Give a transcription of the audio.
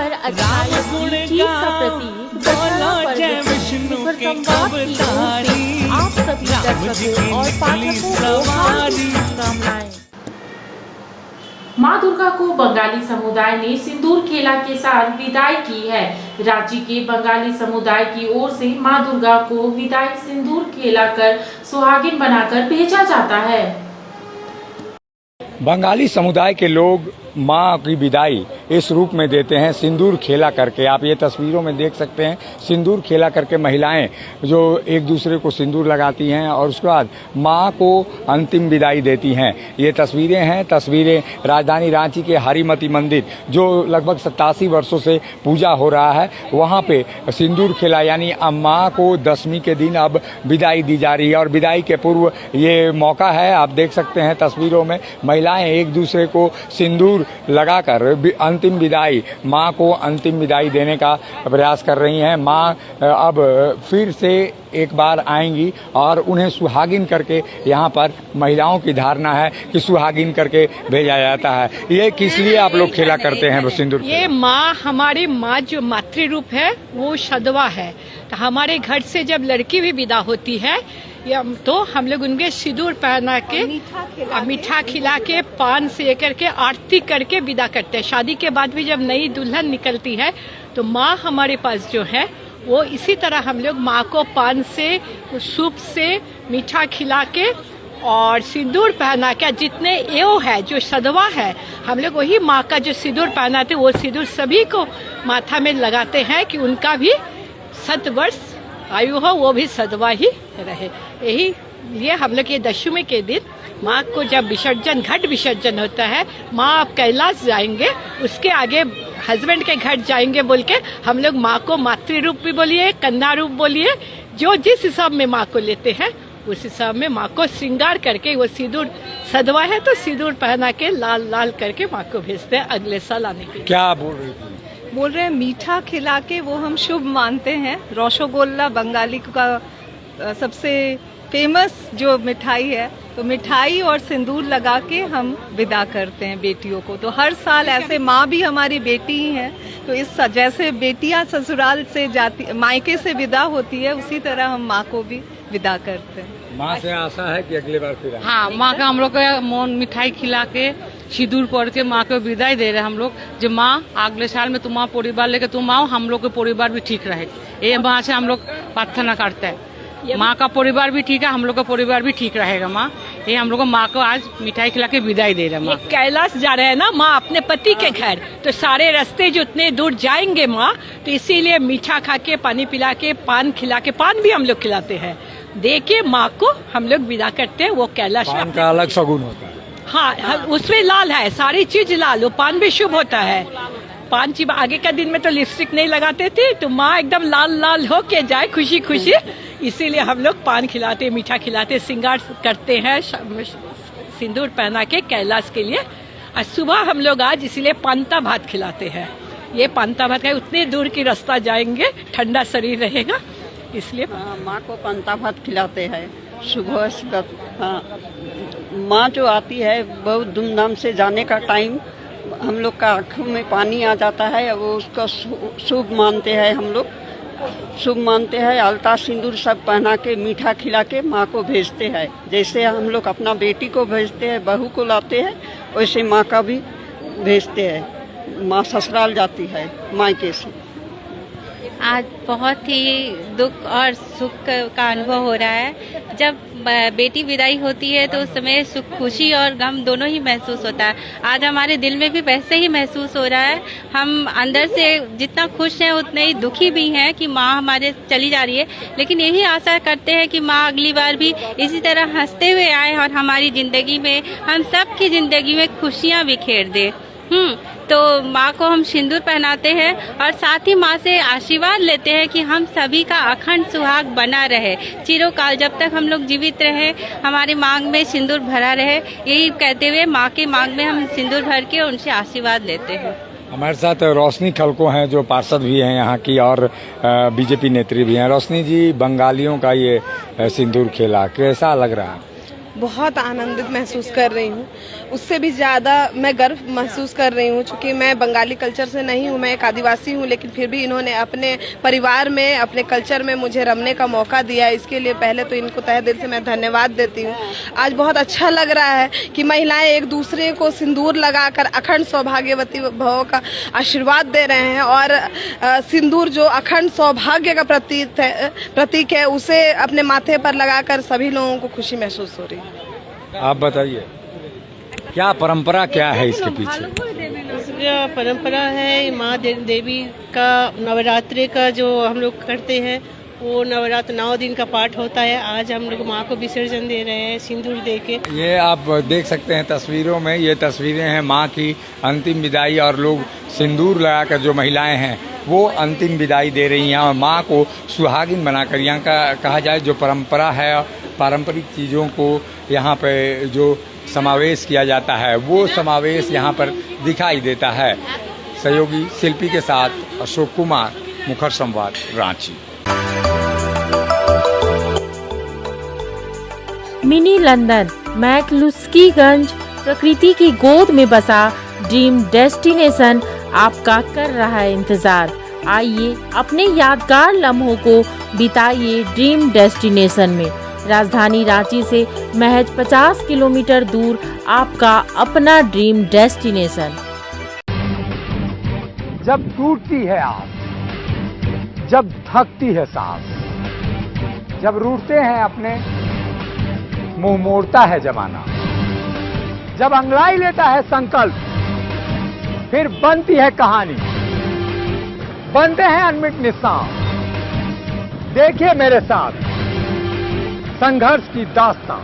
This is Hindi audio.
पर अच्छाई की जीत का प्रतीक दशहरा पर्व शिखर संवाद की ओर से आप सभी दर्शकों और पाठकों को हार्दिक शुभकामनाएं। मां दुर्गा को बंगाली समुदाय ने सिंदूर खेला के साथ विदाई की है। राज्य के बंगाली समुदाय की ओर से मां दुर्गा को विदाई सिंदूर खेला कर सुहागिन बनाकर भेजा जाता है। बंगाली समुदाय के लोग माँ की विदाई इस रूप में देते हैं सिंदूर खेला करके। आप ये तस्वीरों में देख सकते हैं, सिंदूर खेला करके महिलाएं जो एक दूसरे को सिंदूर लगाती हैं और उसके बाद माँ को अंतिम विदाई देती हैं। ये तस्वीरें हैं, तस्वीरें राजधानी रांची के हरिमती मंदिर जो लगभग 87 वर्षों से पूजा हो रहा है, वहाँ पे सिंदूर खेला यानी अब माँ को दशमी के दिन अब विदाई दी जा रही है। और विदाई के पूर्व ये मौका है, आप देख सकते हैं तस्वीरों में महिलाएं एक दूसरे को सिंदूर लगाकर अंतिम विदाई, माँ को अंतिम विदाई देने का प्रयास कर रही हैं। माँ अब फिर से एक बार आएंगी और उन्हें सुहागिन करके यहाँ पर महिलाओं की धारणा है कि सुहागिन करके भेजा जाता है। ये किस लिए आप लोग खेला करते हैं सिंदूर? ये माँ, हमारी माँ जो मातृ रूप है वो सदवा है। तो हमारे घर से जब लड़की भी विदा होती है तो हम लोग उनके सिंदूर पहना के मीठा खिला के पान से करके आरती करके विदा करते हैं। शादी के बाद भी जब नई दुल्हन निकलती है तो माँ हमारे पास जो है वो इसी तरह हम लोग माँ को पान से, सूप से, मीठा खिला के और सिंदूर पहना के, जितने एव है जो सदवा है हम लोग वही माँ का जो सिंदूर पहनाते वो सिंदूर सभी को माथा में लगाते हैं कि उनका भी 100 वर्ष आयु हो, वो भी सदवा ही रहे। यही लिए हम लोग ये दशमी के दिन माँ को जब विसर्जन, घट विसर्जन होता है, माँ आप कैलाश जाएंगे, उसके आगे हस्बैंड के घर जाएंगे बोल के हम लोग माँ को मातृ रूप भी बोलिए, कन्या रूप बोलिए, जो जिस हिसाब में माँ को लेते हैं उस हिसाब में माँ को श्रृंगार करके, वो सिंदूर सदवा है तो सिंदूर पहना के लाल लाल करके माँ को भेजते हैं अगले साल आने के लिए। क्या बोल रही थी? बोल रहे हैं मीठा खिला के वो हम शुभ मानते हैं। रसगुल्ला बंगाली का सबसे फेमस जो मिठाई है, तो मिठाई और सिंदूर लगा के हम विदा करते हैं बेटियों को। तो हर साल ऐसे माँ भी हमारी बेटी ही है, तो इस जैसे बेटियां ससुराल से जाती, मायके से विदा होती है, उसी तरह हम माँ को भी विदा करते हैं। माँ से आशा है कि अगली बार फिर? हाँ, माँ का हम लोग को मिठाई खिला के सिंदूर पड़ के माँ को विदाई दे रहे हैं हम लोग। जो माँ अगले साल में तुम परिवार लेके तुम आओ, हम लोग का परिवार भी ठीक रहे, ये माँ से हम लोग प्रार्थना करते हैं। माँ का परिवार भी ठीक है, हम लोग का परिवार भी ठीक रहेगा। माँ ये हम लोग को माँ को आज मिठाई खिला के विदाई दे रहे हैं। माँ कैलाश जा रहे हैं ना माँ अपने पति के घर, तो सारे रास्ते जो उतने दूर जाएंगे माँ, तो इसीलिए मीठा खा के, पानी पिला के, पान खिला के, पान भी हम लोग खिलाते हैं, दे के माँ को हम लोग विदा करते हैं। वो कैलाश पान का अलग शगुन होता है। हाँ, उसमें लाल है, सारी चीज लाल, वो पान भी शुभ होता है। पान चीज आगे का दिन में तो लिपस्टिक नहीं लगाते थे, तो माँ एकदम लाल लाल हो के जाए खुशी खुशी, इसीलिए हम लोग पान खिलाते, मीठा खिलाते, श्रृंगार करते हैं सिंदूर पहना के कैलाश के लिए। और सुबह हम लोग आज इसीलिए पांता भात खिलाते हैं। ये पांता भात का उतने दूर की रास्ता जाएंगे, ठंडा शरीर रहेगा, इसलिए माँ को पांता भात खिलाते हैं सुबह सुबह। हाँ, माँ जो आती है बहुत धूमधाम से, जाने का टाइम हम लोग का आँखों में पानी आ जाता है, वो उसका शुभ मानते हैं, हम लोग शुभ मानते हैं। अलता सिंदूर सब पहना के, मीठा खिला के माँ को भेजते हैं। जैसे हम लोग अपना बेटी को भेजते हैं, बहू को लाते हैं, वैसे माँ का भी भेजते हैं। माँ ससुराल जाती है मायके से। आज बहुत ही दुख और सुख का अनुभव हो रहा है। जब बेटी विदाई होती है तो उस समय सुख, खुशी और गम दोनों ही महसूस होता है। आज हमारे दिल में भी वैसे ही महसूस हो रहा है। हम अंदर से जितना खुश हैं उतने ही दुखी भी हैं कि माँ हमारे चली जा रही है, लेकिन यही आशा करते हैं कि माँ अगली बार भी इसी तरह हंसते हुए आए और हमारी जिंदगी में, हम सब की जिंदगी में खुशियाँ बिखेर दे। तो माँ को हम सिंदूर पहनाते हैं और साथ ही माँ से आशीर्वाद लेते हैं कि हम सभी का अखंड सुहाग बना रहे, चिरोकाल जब तक हम लोग जीवित रहे, हमारी मांग में सिंदूर भरा रहे। यही कहते हुए माँ की मांग में हम सिंदूर भर के उनसे आशीर्वाद लेते हैं। हमारे साथ रोशनी खलको हैं जो पार्षद भी हैं यहाँ की और बीजेपी नेत्री भी हैं। रोशनी जी, बंगालियों का ये सिंदूर खेला कैसा लग रहा है? बहुत आनंदित महसूस कर रही हूँ। उससे भी ज़्यादा मैं गर्व महसूस कर रही हूँ। चूँकि मैं बंगाली कल्चर से नहीं हूँ, मैं एक आदिवासी हूँ, लेकिन फिर भी इन्होंने अपने परिवार में, अपने कल्चर में मुझे रमने का मौका दिया। इसके लिए पहले तो इनको तहे दिल से मैं धन्यवाद देती हूँ। आज बहुत अच्छा लग रहा है कि महिलाएं एक दूसरे को सिंदूर लगाकर अखंड सौभाग्यवती भव का आशीर्वाद दे रहे हैं, और सिंदूर जो अखंड सौभाग्य का प्रतीक है, उसे अपने माथे पर लगाकर सभी लोगों को खुशी महसूस हो रही है। आप बताइए क्या परंपरा क्या है इसके पीछे? इसका परंपरा है माँ देवी का नवरात्रि का जो हम लोग करते हैं, वो नवरात्र 9 दिन का पाठ होता है। आज हम लोग माँ को विसर्जन दे रहे हैं सिंदूर दे के। ये आप देख सकते हैं तस्वीरों में, ये तस्वीरें हैं माँ की अंतिम विदाई, और लोग सिंदूर लगाकर जो महिलाएं हैं वो अंतिम विदाई दे रही हैं और माँ को सुहागिन बनाकर, यहाँ का कहा जाए जो परंपरा है, पारंपरिक चीज़ों को यहाँ पे जो समावेश किया जाता है वो समावेश यहाँ पर दिखाई देता है। सहयोगी शिल्पी के साथ अशोक कुमार, मुखर संवाद, रांची। मिनी लंदन मैक्लुस्कीगंज प्रकृति की गोद में बसा ड्रीम डेस्टिनेशन आपका कर रहा है इंतजार। आइए अपने यादगार लम्हों को बिताइए ड्रीम डेस्टिनेशन में। राजधानी रांची से महज 50 किलोमीटर दूर आपका अपना ड्रीम डेस्टिनेशन। जब टूटती है आस, जब थकती है सांस, जब रूठते हैं अपने, मुंह मोड़ता है जमाना, जब अंगड़ाई लेता है संकल्प, फिर बनती है कहानी, बनते हैं अनमिट निशान। देखिए मेरे साथ संघर्ष की दास्तां।